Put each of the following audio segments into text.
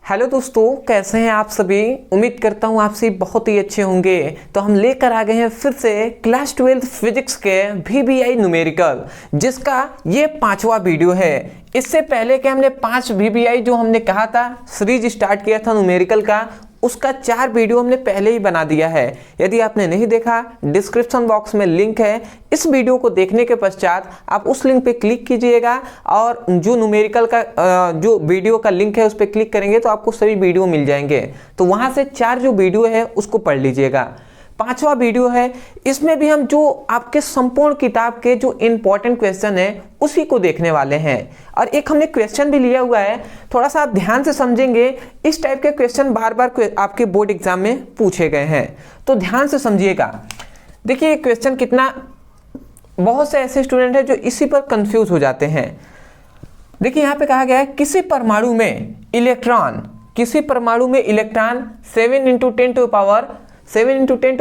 Hello दोस्तों, कैसे हैं आप सभी। उम्मीद करता हूँ आप सभी बहुत ही अच्छे होंगे। तो हम लेकर आ गए हैं फिर से क्लास 12 फिजिक्स के VBI न्यूमेरिकल, जिसका ये 5वां वीडियो है। इससे पहले के हमने 5 VBI जो हमने कहा था सीरीज स्टार्ट किया था न्यूमेरिकल का, उसका 4 वीडियो हमने पहले ही बना दिया है। यदि आपने नहीं देखा, डिस्क्रिप्शन बॉक्स में लिंक है। इस वीडियो को देखने के पश्चात आप उस लिंक पे क्लिक कीजिएगा और जो न्यूमेरिकल का जो वीडियो का लिंक है उस पर क्लिक करेंगे तो आपको सभी वीडियो मिल जाएंगे। तो वहां से 4 जो वीडियो है उसको पढ़ लीजिएगा। 5वां वीडियो है, इसमें भी हम जो आपके संपूर्ण किताब के जो इंपॉर्टेंट क्वेश्चन है उसी को देखने वाले हैं। और एक हमने क्वेश्चन भी लिया हुआ है, थोड़ा सा आप ध्यान से समझेंगे। इस टाइप के क्वेश्चन बार बार आपके बोर्ड एग्जाम में पूछे गए हैं, तो ध्यान से समझिएगा। देखिए क्वेश्चन कितना, बहुत से ऐसे स्टूडेंट हैं जो इसी पर कंफ्यूज हो जाते हैं। देखिए यहाँ पे कहा गया है किसी परमाणु में इलेक्ट्रॉन 7 ×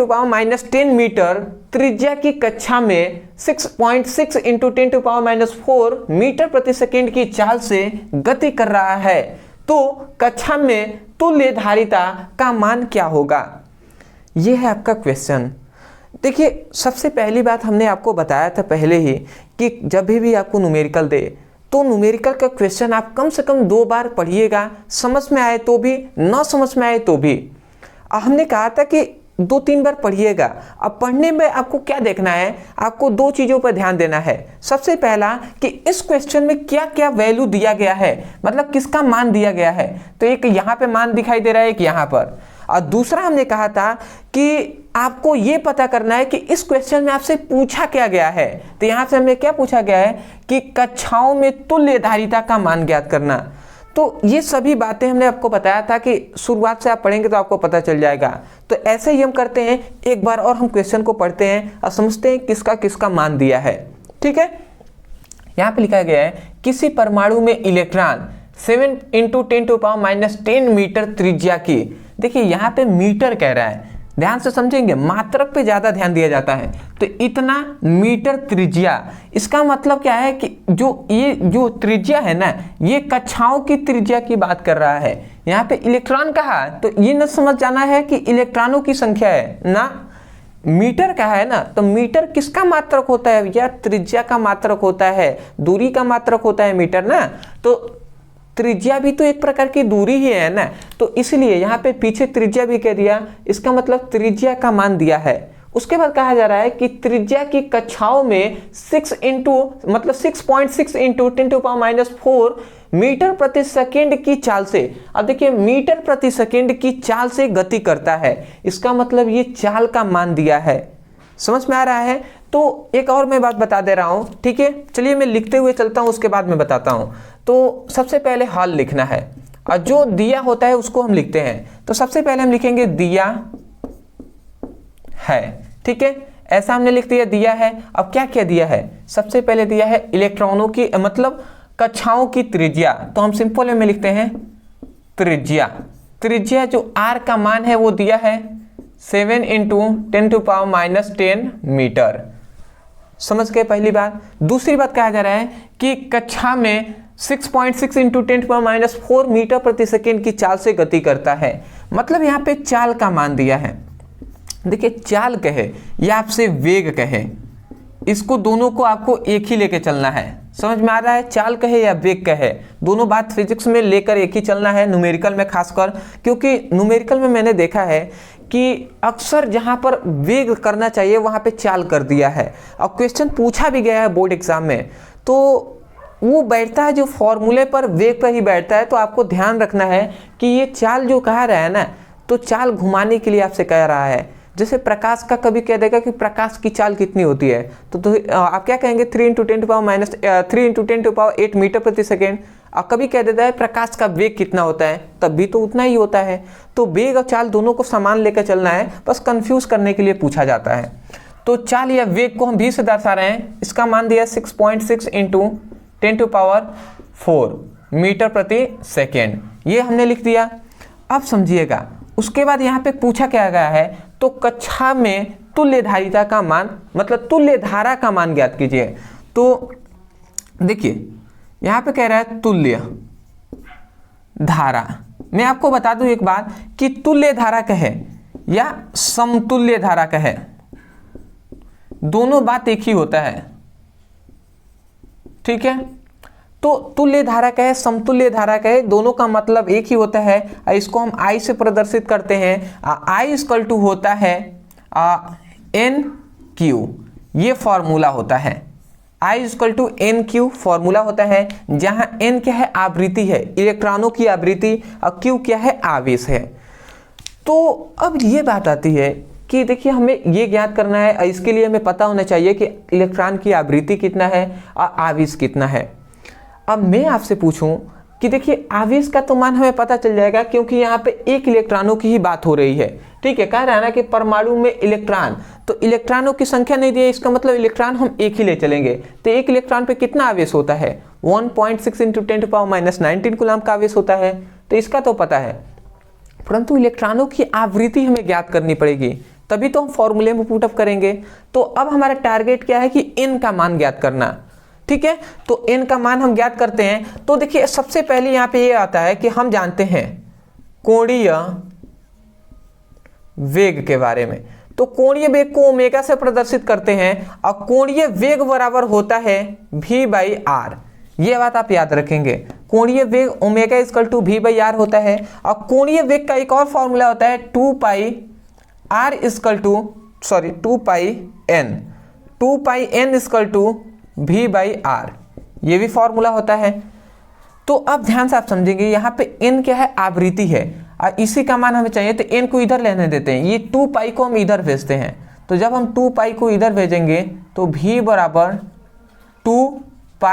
10⁻⁻10 मीटर त्रिज्या की कक्षा में 6.6 × 10⁻⁴ मीटर प्रति सेकंड की चाल से गति कर रहा है, तो कक्षा में तुल्य धारिता का मान क्या होगा। यह है आपका क्वेश्चन। देखिए सबसे पहली बात हमने आपको बताया था पहले ही कि जब भी आपको न्यूमेरिकल दे तो न्यूमेरिकल का क्वेश्चन आप कम से कम 2 बार पढ़िएगा, समझ में आए तो भी, ना समझ में आए तो भी। हमने कहा था कि 2-3 बार पढ़िएगा। अब पढ़ने में आपको क्या देखना है, आपको 2 चीज़ों पर ध्यान देना है। सबसे पहला कि इस क्वेश्चन में क्या क्या वैल्यू दिया गया है, मतलब किसका मान दिया गया है। तो एक यहाँ पे मान दिखाई दे रहा है, एक यहाँ पर। और दूसरा हमने कहा था कि आपको ये पता करना है कि इस क्वेश्चन में आपसे पूछा क्या गया है। तो यहाँ से हमें क्या पूछा गया है कि कक्षाओं में तुल्य धारिता का मान ज्ञात करना। तो ये सभी बातें हमने आपको बताया था कि शुरुआत से आप पढ़ेंगे तो आपको पता चल जाएगा। तो ऐसे ही हम करते हैं, एक बार और हम क्वेश्चन को पढ़ते हैं और समझते हैं किसका किसका मान दिया है। ठीक है, यहाँ पे लिखा गया है किसी परमाणु में इलेक्ट्रॉन 7 × 10⁻⁻10 मीटर त्रिज्या की। देखिए यहाँ पे मीटर कह रहा है, ध्यान से समझेंगे, मात्रक पे ज्यादा ध्यान दिया जाता है। तो इतना मीटर त्रिज्या, इसका मतलब क्या है कि ये जो त्रिज्या है ना, ये कक्षाओं की त्रिज्या की बात कर रहा है। यहाँ पे इलेक्ट्रॉन कहा तो ये न समझ जाना है कि इलेक्ट्रॉनों की संख्या है ना, मीटर का है ना। तो मीटर किसका मात्रक होता है, या त्रिज्या का मात्रक होता है, दूरी का मात्रक होता है मीटर ना। तो त्रिज्या भी तो एक प्रकार की दूरी ही है ना, तो इसलिए यहाँ पे पीछे त्रिज्या भी कह दिया, इसका मतलब त्रिज्या का मान दिया है। उसके बाद कहा जा रहा है कि त्रिज्या की कक्षाओं में 6.6 × 10⁻⁴ मीटर प्रति सेकंड की चाल से। अब देखिए मीटर प्रति सेकंड की चाल से गति करता है, इसका मतलब ये चाल का मान दिया है। समझ में आ रहा है। तो एक और मैं बात बता दे रहा हूं, ठीक है। चलिए मैं लिखते हुए चलता हूं, उसके बाद मैं बताता हूं। तो सबसे पहले हल लिखना है और जो दिया होता है उसको हम लिखते हैं। तो सबसे पहले हम लिखेंगे दिया है, ठीक है, ऐसा हमने लिख दिया, दिया है। अब क्या क्या दिया है, सबसे पहले दिया है इलेक्ट्रॉनों की, मतलब कक्षाओं की त्रिज्या। तो हम सिंपल में लिखते हैं त्रिज्या जो r का मान है वो दिया है 7 × 10⁻⁻10 मीटर। समझ गए पहली बात। दूसरी बात कहा जा रहा है कि कक्षा में 6.6 × 10⁻⁴ मीटर प्रति सेकंड की चाल से गति करता है, मतलब यहाँ पे चाल का मान दिया है। देखिए चाल कहे या आपसे वेग कहे, इसको दोनों को आपको एक ही लेके चलना है। समझ में आ रहा है, चाल कहे या वेग कहे, दोनों बात फिजिक्स में लेकर एक ही चलना है, न्यूमेरिकल में खासकर। क्योंकि न्यूमेरिकल में मैंने देखा है कि अक्सर जहां पर वेग करना चाहिए वहां पे चाल कर दिया है। और क्वेश्चन पूछा भी गया है बोर्ड एग्जाम में, तो वो बैठता है जो फॉर्मूले पर वेग पर ही बैठता है। तो आपको ध्यान रखना है कि ये चाल जो कहा रहा है ना, तो चाल घुमाने के लिए आपसे कह रहा है। जैसे प्रकाश का कभी कह देगा कि प्रकाश की चाल कितनी होती है, तो आप क्या कहेंगे 3 × 10⁸ मीटर प्रति सेकेंड। और कभी कह देता है प्रकाश का वेग कितना होता है, तब भी तो उतना ही होता है। तो वेग और चाल दोनों को समान लेकर चलना है, बस कंफ्यूज करने के लिए पूछा जाता है। तो चाल या वेग को हम v से दर्शा रहे हैं, इसका मान दिया 6.6 × 10⁴ मीटर प्रति सेकेंड, ये हमने लिख दिया। अब समझिएगा, उसके बाद यहाँ पे पूछा क्या गया है, तो कक्षा में तुल्य धारिता का मान, मतलब तुल्य धारा का मान ज्ञात कीजिए। तो देखिए यहाँ पे कह रहा है तुल्य धारा, मैं आपको बता दूं एक बात कि तुल्य धारक है या समतुल्य धारक है, दोनों बात एक ही होता है, ठीक है। तो तुल्य धारक है, समतुल्य धारक है, दोनों का मतलब एक ही होता है। इसको हम I से प्रदर्शित करते हैं। I इक्वल टू होता है NQ, ये फॉर्मूला होता है। I equal to NQ formula होता है, जहां N क्या है, आवृत्ति है, इलेक्ट्रॉनों की आवृत्ति, और Q क्या है, आवेश है। तो अब ये बात आती है कि देखिए हमें ये ज्ञात करना है, इसके लिए हमें पता होना चाहिए कि इलेक्ट्रॉन की आवृत्ति कितना है और आवेश कितना है। अब मैं आपसे पूछूं कि देखिए आवेश का तो मान हमें पता चल जाएगा, क्योंकि यहाँ पे एक इलेक्ट्रॉनों की ही बात हो रही है, ठीक है। कह रहा है ना कि परमाणु में इलेक्ट्रॉन, तो इलेक्ट्रॉनों की संख्या नहीं दी है, इसका मतलब इलेक्ट्रॉन हम एक ही ले चलेंगे। तो एक इलेक्ट्रॉन पे कितना आवेश होता है, 1.6 × 10⁻19 कूलम का आवेश होता है, तो इसका तो पता है। परंतु इलेक्ट्रॉनों की आवृत्ति हमें ज्ञात करनी पड़ेगी, तभी तो हम फॉर्मूले में पुटअप करेंगे। तो अब हमारा टारगेट क्या है कि n का मान ज्ञात करना, ठीक है। तो n का मान हम ज्ञात करते हैं। तो देखिए सबसे पहले यहाँ पे ये आता है कि हम जानते हैं कोणीय वेग के बारे में। तो कोणीय वेग को ओमेगा से प्रदर्शित करते हैं, और कोणीय वेग बराबर होता है v/r। ये बात आप याद रखेंगे, कोणीय वेग ओमेगा इक्वल टू v/r होता है। और कोणीय वेग का एक और फॉर्मूला होता है 2πn इक्वल टू v/r, ये भी फॉर्मूला होता है। तो अब ध्यान से आप समझेंगे, यहाँ पे n क्या है, आवृत्ति है, और इसी का मान हमें चाहिए, तो n को इधर लेने देते हैं, ये 2π को हम इधर भेजते हैं। तो जब हम 2π को इधर भेजेंगे तो v बराबर 2π,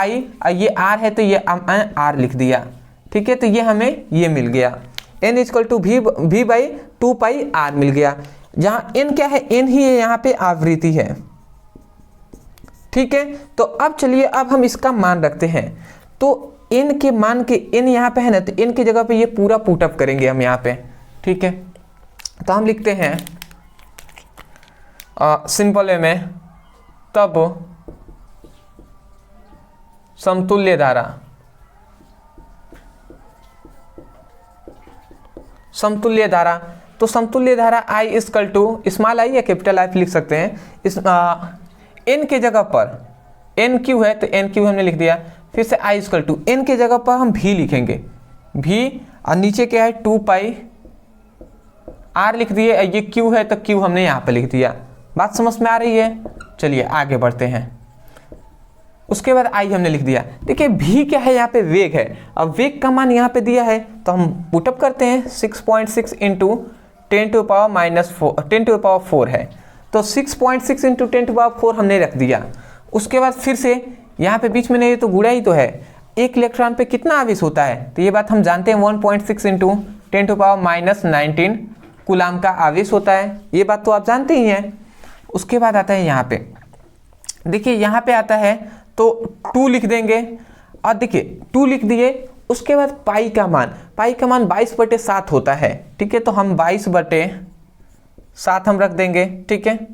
ये r है तो ये r लिख दिया, ठीक है। तो ये हमें ये मिल गया, n इक्वल टू v/2πr मिल गया, जहाँ n क्या है, n ही है यहाँ पे आवृत्ति है, ठीक है। तो अब चलिए अब हम इसका मान रखते हैं। तो n के मान के n यहाँ पे है ना, तो n की जगह पे ये पूरा पुटअप करेंगे हम यहाँ पे, ठीक है। तो हम लिखते हैं सिंपल वे में, तब समतुल्य धारा, समतुल्य धारा, तो समतुल्य धारा I equal to small I या कैपिटल I लिख सकते हैं। इस n के जगह पर NQ है तो NQ हमने लिख दिया, फिर से I इक्वल टू n के जगह पर हम v लिखेंगे, v, और नीचे क्या है 2πr लिख दिए, ये q है तो q हमने यहाँ पे लिख दिया। बात समझ में आ रही है? चलिए आगे बढ़ते हैं। उसके बाद I हमने लिख दिया। देखिए v क्या है, यहाँ पे वेग है, अब वेग का मान यहाँ पे दिया है, तो हम पुटअप करते हैं 6.6 × 10⁻4 है, तो 6.6 × 10⁴ हमने रख दिया। उसके बाद फिर से यहाँ पे बीच में नहीं, तो गुणा ही तो है, एक इलेक्ट्रॉन पे कितना आवेश होता है, तो ये बात हम जानते हैं 1.6 × 10⁻19 कूलम का आवेश होता है, ये बात तो आप जानते ही हैं। उसके बाद आता है यहाँ पे, देखिए यहाँ पे आता है तो 2 लिख देंगे, और देखिए 2 लिख दिए। उसके बाद पाई का मान 22/7 होता है, ठीक है। तो हम 22/7 हम रख देंगे, ठीक है।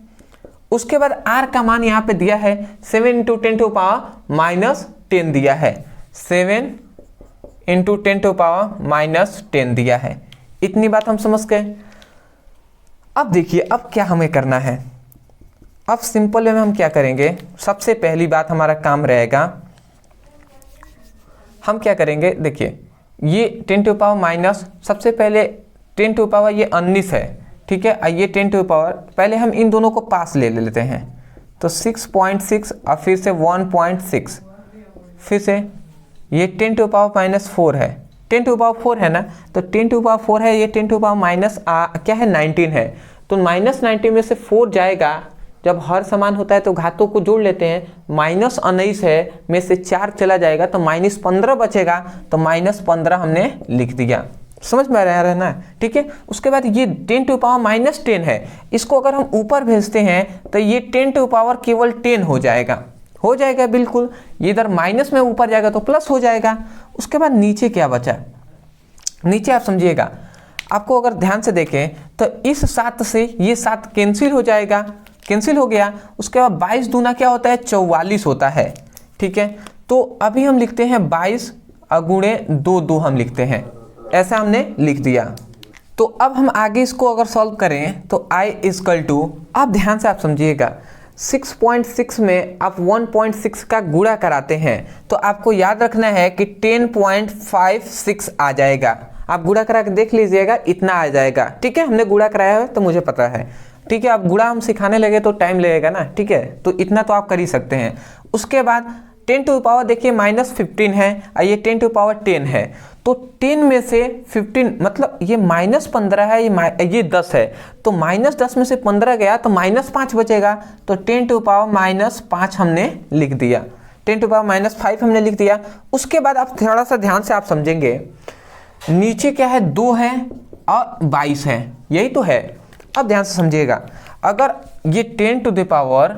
उसके बाद r का मान यहाँ पे दिया है 7 × 10⁻10 दिया है, 7 × 10⁻10 दिया है। इतनी बात हम समझ गए। अब देखिए अब क्या हमें करना है, अब सिंपल वे में हम क्या करेंगे, सबसे पहली बात हमारा काम रहेगा, हम क्या करेंगे, देखिए ये 10⁻, सबसे पहले 10⁻, ये 19 है, ठीक है। ये 10⁻, पहले हम इन दोनों को पास ले लेते हैं, तो 6.6 और फिर से 1.6, फिर से ये 10⁻⁻4 है, 10⁻4 है ना, तो 10⁻4 है, ये 10⁻- क्या है 19 है, तो -19 में से 4 जाएगा, जब हर समान होता है तो घातों को जोड़ लेते हैं, -19 है में से 4 चला जाएगा तो -15 बचेगा, तो -15 हमने लिख दिया। समझ में आ रहा है ना, ठीक है। उसके बाद ये 10⁻-10 है, इसको अगर हम ऊपर भेजते हैं तो ये 10 केवल 10 हो जाएगा बिल्कुल, ये इधर माइनस में ऊपर जाएगा तो प्लस हो जाएगा। उसके बाद नीचे क्या बचा, नीचे आप समझिएगा, आपको अगर ध्यान से देखें तो इस 7 से ये 7 कैंसिल हो जाएगा, कैंसिल हो गया। उसके बाद 22 दूना क्या होता है, 44 होता है, ठीक है। तो अभी हम लिखते हैं 22 × 2 हम लिखते हैं, ऐसा हमने लिख दिया। तो अब हम आगे इसको अगर सॉल्व करें तो i इक्वल टू, अब ध्यान से आप समझिएगा, 6.6 में आप 1.6 का गुणा कराते हैं तो आपको याद रखना है कि 10.56 आ जाएगा। आप गुणा करा के देख लीजिएगा, इतना आ जाएगा। ठीक है, हमने गुणा कराया है तो मुझे पता है। ठीक है, अब गुणा हम सिखाने लगे तो टाइम लगेगा ना। ठीक है, तो इतना तो आप कर ही सकते हैं। उसके बाद 10 टू पावर देखिए -15 है और ये 10 टू पावर 10 है, तो 10 में से 15 मतलब ये -15 है, ये 10 है, तो -10 में से 15 गया तो -5 बचेगा, तो 10 टू पावर -5 हमने लिख दिया, 10 टू पावर -5 हमने लिख दिया। उसके बाद आप थोड़ा सा ध्यान से आप समझेंगे, नीचे क्या है, 2 है और 22 है, यही तो है। अब ध्यान से समझिएगा, अगर ये 10 टू द पावर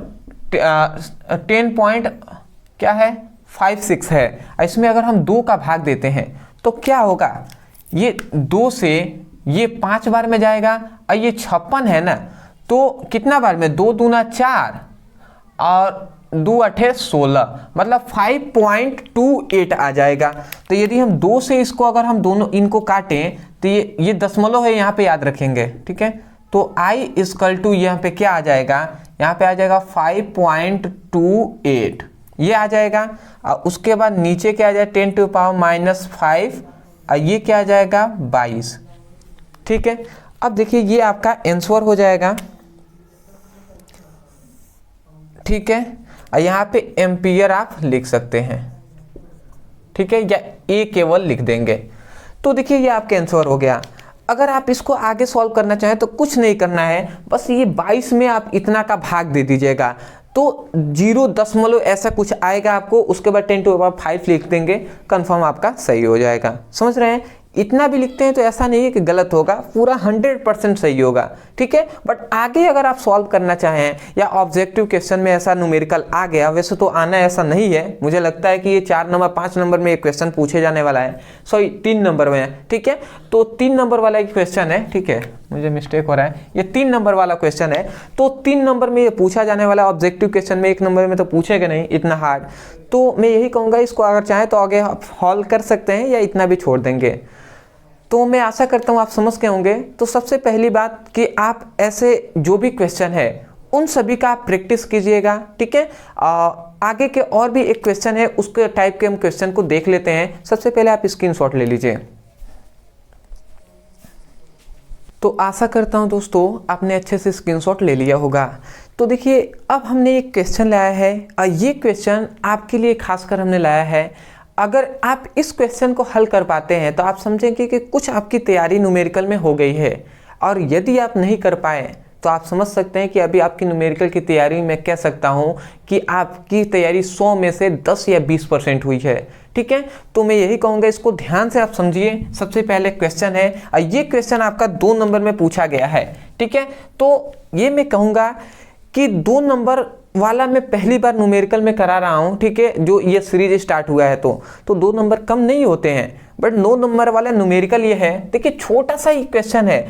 10.56 है, इसमें अगर हम 2 का भाग देते हैं तो क्या होगा, ये 2 से ये 5 बार में जाएगा और ये 56 है ना, तो कितना बार में, 2 दूना 4 और 2 अठे 16, मतलब 5.28 आ जाएगा। तो यदि हम 2 से इसको अगर हम दोनों इनको काटें तो ये दशमलव है, यहाँ पे याद रखेंगे। ठीक है, तो i इक्वल टू यहाँ पे क्या आ जाएगा, यहाँ पे आ जाएगा 5.28, ये आ जाएगा। और उसके बाद नीचे क्या आ जाएगा, 10 टू पावर -5 और ये क्या आ जाएगा, 22। ठीक है, अब देखिए ये आपका आंसर हो जाएगा। ठीक है, और यहाँ पे एम्पियर आप लिख सकते हैं। ठीक है, या ए केवल लिख देंगे। तो देखिए ये आपका आंसर हो गया। अगर आप इसको आगे सॉल्व करना चाहें तो कुछ नहीं करना है, बस ये 22 में आप इतना का भाग दे दीजिएगा तो 0 ऐसा कुछ आएगा आपको। उसके बाद 10 टू पावर 5 लिख देंगे, कंफर्म आपका सही हो जाएगा। समझ रहे हैं, इतना भी लिखते हैं तो ऐसा नहीं है कि गलत होगा, पूरा 100% सही होगा। ठीक है, बट आगे अगर आप सॉल्व करना चाहें या ऑब्जेक्टिव क्वेश्चन में ऐसा न्यूमेरिकल आ गया, वैसे तो आना ऐसा नहीं है, मुझे लगता है कि ये 4 नंबर 5 नंबर में एक क्वेश्चन पूछे जाने वाला है, सॉरी 3 नंबर में है। ठीक है, तो 3 नंबर वाला एक क्वेश्चन है। ठीक है, मुझे मिस्टेक हो रहा है, ये 3 नंबर वाला क्वेश्चन है, तो 3 नंबर में ये पूछा जाने वाला ऑब्जेक्टिव क्वेश्चन में, 1 नंबर में तो पूछेगा नहीं इतना हार्ड। तो मैं यही कहूँगा, इसको अगर चाहें तो आगे आप हॉल कर सकते हैं या इतना भी छोड़ देंगे। तो मैं आशा करता हूँ आप समझ गए होंगे। तो सबसे पहली बात कि आप ऐसे जो भी क्वेश्चन है उन सभी का आप प्रैक्टिस कीजिएगा। ठीक है, आगे के और भी एक क्वेश्चन है, उसके टाइप के हम क्वेश्चन को देख लेते हैं। सबसे पहले आप स्क्रीनशॉट ले लीजिए। तो आशा करता हूँ दोस्तों आपने अच्छे से स्क्रीनशॉट ले लिया होगा। तो देखिए अब हमने एक क्वेश्चन लाया है और ये क्वेश्चन आपके लिए खासकर हमने लाया है। अगर आप इस क्वेश्चन को हल कर पाते हैं तो आप समझेंगे कि कुछ आपकी तैयारी न्यूमेरिकल में हो गई है, और यदि आप नहीं कर पाए तो आप समझ सकते हैं कि अभी आपकी न्यूमेरिकल की तैयारी में कह सकता हूं कि आपकी तैयारी 100 में से 10 या 20% हुई है। ठीक है, तो मैं यही कहूँगा, इसको ध्यान से आप समझिए। सबसे पहले क्वेश्चन है और ये क्वेश्चन आपका 2 नंबर में पूछा गया है। ठीक है, तो ये मैं कहूँगा कि 2 नंबर वाला मैं पहली बार न्यूमेरिकल में करा रहा हूँ। ठीक है, जो ये सीरीज स्टार्ट हुआ है तो 2 नंबर कम नहीं होते हैं, बट 9 नंबर वाला न्यूमेरिकल ये है। देखिए छोटा सा ही क्वेश्चन है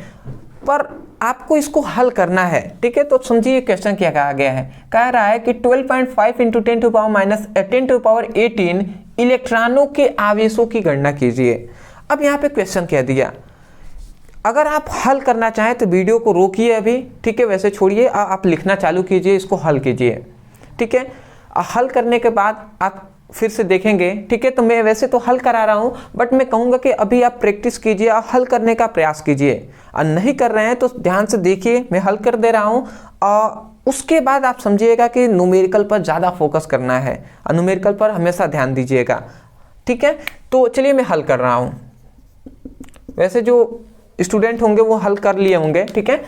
पर आपको इसको हल करना है। ठीक है, तो समझिए क्वेश्चन क्या कहा गया है। कह रहा है कि 12.5 × 10 टू पावर 18 इलेक्ट्रॉनों के आवेशों की गणना कीजिए। अब यहाँ पे क्वेश्चन कह दिया, अगर आप हल करना चाहें तो वीडियो को रोकिए अभी। ठीक है, वैसे छोड़िए, आप लिखना चालू कीजिए, इसको हल कीजिए। ठीक है, हल करने के बाद आप फिर से देखेंगे। ठीक है, तो मैं वैसे तो हल करा रहा हूँ, बट मैं कहूँगा कि अभी आप प्रैक्टिस कीजिए और हल करने का प्रयास कीजिए। और नहीं कर रहे हैं तो ध्यान से देखिए, मैं हल कर दे रहा हूँ और उसके बाद आप समझिएगा कि न्यूमेरिकल पर ज़्यादा फोकस करना है और न्यूमेरिकल पर हमेशा ध्यान दीजिएगा। ठीक है, तो चलिए मैं हल कर रहा हूँ। वैसे जो स्टूडेंट होंगे वो हल कर लिए होंगे। ठीक है,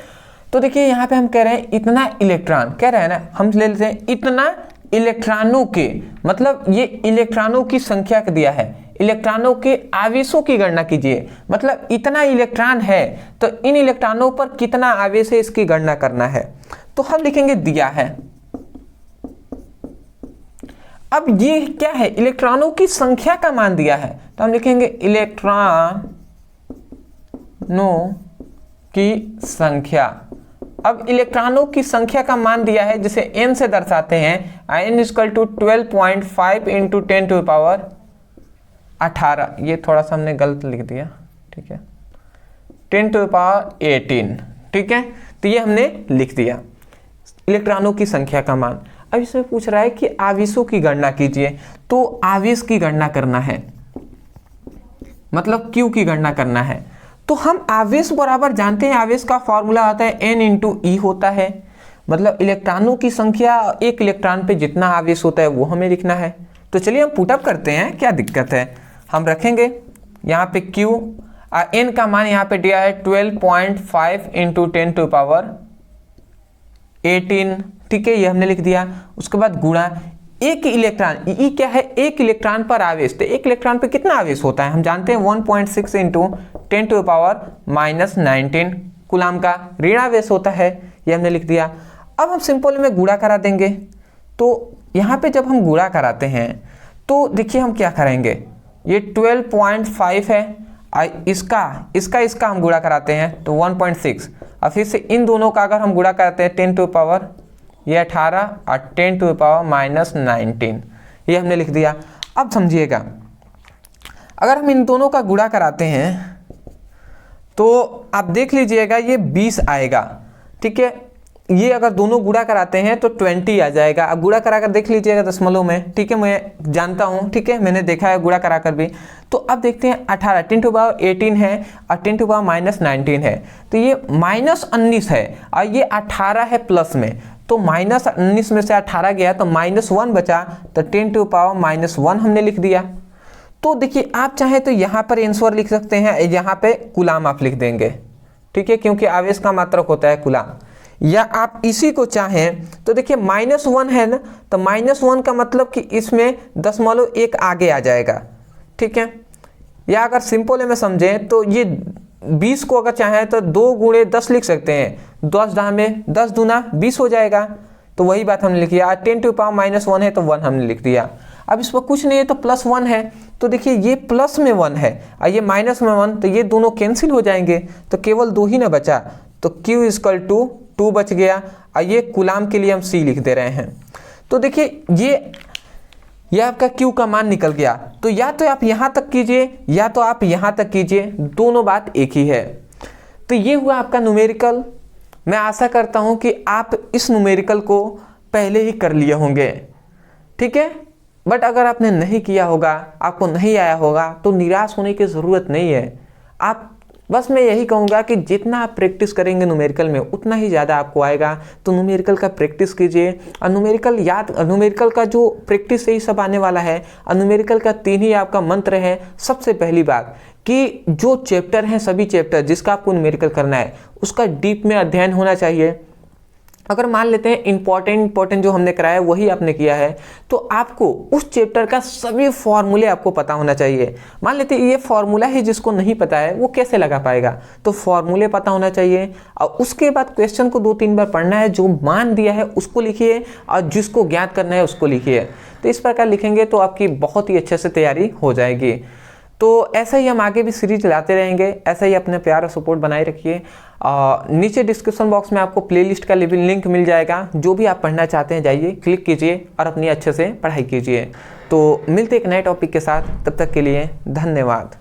तो देखिए यहाँ पे हम कह रहे हैं इतना इलेक्ट्रॉन, कह रहे हैं ना, हम ले लेते हैं इतना इलेक्ट्रॉनों के, मतलब ये इलेक्ट्रॉनों की संख्या का दिया है, इलेक्ट्रॉनों के आवेशों की गणना कीजिए। मतलब इतना इलेक्ट्रॉन है तो इन इलेक्ट्रॉनों पर कितना आवेश है इसकी गणना करना है। तो हम लिखेंगे दिया है। अब ये क्या है, इलेक्ट्रॉनों की संख्या का मान दिया है, तो हम लिखेंगे इलेक्ट्रॉनों की संख्या। अब इलेक्ट्रॉनों की संख्या का मान दिया है जिसे n से दर्शाते हैं, n equal to 12.5 × 10 to power 18। ये थोड़ा सा हमने गलत लिख दिया। ठीक है, 10⁻18, ठीक है। तो ये हमने लिख दिया इलेक्ट्रॉनों की संख्या का मान। अब इसमें पूछ रहा है कि आवेशों की गणना कीजिए, तो आवेश की गणना करना है, मतलब Q की गणना करना है। तो हम आवेश बराबर जानते हैं, आवेश का फॉर्मूला आता है N × E होता है, मतलब इलेक्ट्रॉनों की संख्या, एक इलेक्ट्रॉन पे जितना आवेश होता है वो हमें लिखना है। तो चलिए हम पुटअप करते हैं, क्या दिक्कत है। हम रखेंगे यहाँ पे Q, N का मान यहाँ पे दिया है 12.5 × 10⁻18, ठीक है, ये हमने लिख दिया। उसके बाद गुणा एक इलेक्ट्रॉन, ई क्या है, एक इलेक्ट्रॉन पर आवेश। तो एक इलेक्ट्रॉन पे कितना आवेश होता है हम जानते हैं 1.6 × 10⁻19 कूलाम का ऋण आवेश होता है, ये हमने लिख दिया। अब हम सिंपल में गुणा करा देंगे। तो यहाँ पे जब हम गुणा कराते हैं तो देखिए हम क्या करेंगे, ये 12.5 है, इसका हम गुणा कराते हैं तो 1.6, और फिर से इन दोनों का अगर हम गुणा करते हैं 10⁻, ये 18 और 10⁻−19, ये हमने लिख दिया। अब समझिएगा, अगर हम इन दोनों का गुणा कराते हैं तो आप देख लीजिएगा ये 20 आएगा, ठीक है। ये अगर दोनों गुणा कराते हैं तो 20 आ जाएगा। अब गुणा कराकर देख लीजिएगा दशमलव में, ठीक है, मैं जानता हूँ, ठीक है, मैंने देखा है गुणा कराकर भी। तो अब देखते हैं 18, 10⁻18 है और 10⁻−19 है, तो ये -19 है और ये 18 है प्लस में, तो -19 में से 18 गया तो -1 बचा, तो 10⁻−1 हमने लिख दिया। तो देखिए आप चाहें तो यहाँ पर आंसर लिख सकते हैं, यहाँ पे कूलाम आप लिख देंगे, ठीक है, क्योंकि आवेश का मात्रक होता है कूलाम। या आप इसी को चाहें तो देखिए -1 है ना, तो -1 का मतलब कि इसमें 0.1 आगे आ जाएगा, ठीक है। या अगर सिंपल में समझें तो ये 20 को अगर चाहें तो 2 × 10 लिख सकते हैं, 10 दूना 20 हो जाएगा, तो वही बात हमने लिखी है। 10⁻−1 है तो 1 हमने लिख दिया। अब इस पर कुछ नहीं है तो +1 है, तो देखिए ये प्लस में 1 है और ये माइनस में 1, तो ये दोनों कैंसिल हो जाएंगे, तो केवल 2 ही ना बचा, तो Q = 2 बच गया। और ये कूलाम के लिए हम C लिख दे रहे हैं। तो देखिए ये आपका Q का मान निकल गया। तो या तो आप यहाँ तक कीजिए या तो आप यहाँ तक कीजिए, दोनों बात एक ही है। तो ये हुआ आपका न्यूमेरिकल। मैं आशा करता हूँ कि आप इस न्यूमेरिकल को पहले ही कर लिए होंगे, ठीक है। बट अगर आपने नहीं किया होगा, आपको नहीं आया होगा, तो निराश होने की ज़रूरत नहीं है। आप बस मैं यही कहूँगा कि जितना आप प्रैक्टिस करेंगे न्यूमेरिकल में उतना ही ज़्यादा आपको आएगा। तो न्यूमेरिकल का प्रैक्टिस कीजिए और न्यूमेरिकल का जो प्रैक्टिस से ही सब आने वाला है। और न्यूमेरिकल का 3 ही आपका मंत्र है। सबसे पहली बात कि जो चैप्टर हैं, सभी चैप्टर जिसका आपको न्यूमेरिकल करना है उसका डीप में अध्ययन होना चाहिए। अगर मान लेते हैं इंपॉर्टेंट जो हमने कराया वही आपने किया है, तो आपको उस चैप्टर का सभी फॉर्मूले आपको पता होना चाहिए। मान लेते हैं ये फॉर्मूला ही जिसको नहीं पता है वो कैसे लगा पाएगा, तो फॉर्मूले पता होना चाहिए। और उसके बाद क्वेश्चन को 2-3 बार पढ़ना है, जो मान दिया है उसको लिखिए और जिसको ज्ञात करना है उसको लिखिए। तो इस प्रकार लिखेंगे तो आपकी बहुत ही अच्छे से तैयारी हो जाएगी। तो ऐसा ही हम आगे भी सीरीज लाते रहेंगे। ऐसा ही अपने प्यार और सपोर्ट बनाए रखिए। नीचे डिस्क्रिप्शन बॉक्स में आपको प्लेलिस्ट का लिंक मिल जाएगा। जो भी आप पढ़ना चाहते हैं जाइए, क्लिक कीजिए और अपनी अच्छे से पढ़ाई कीजिए। तो मिलते एक नए टॉपिक के साथ, तब तक के लिए धन्यवाद।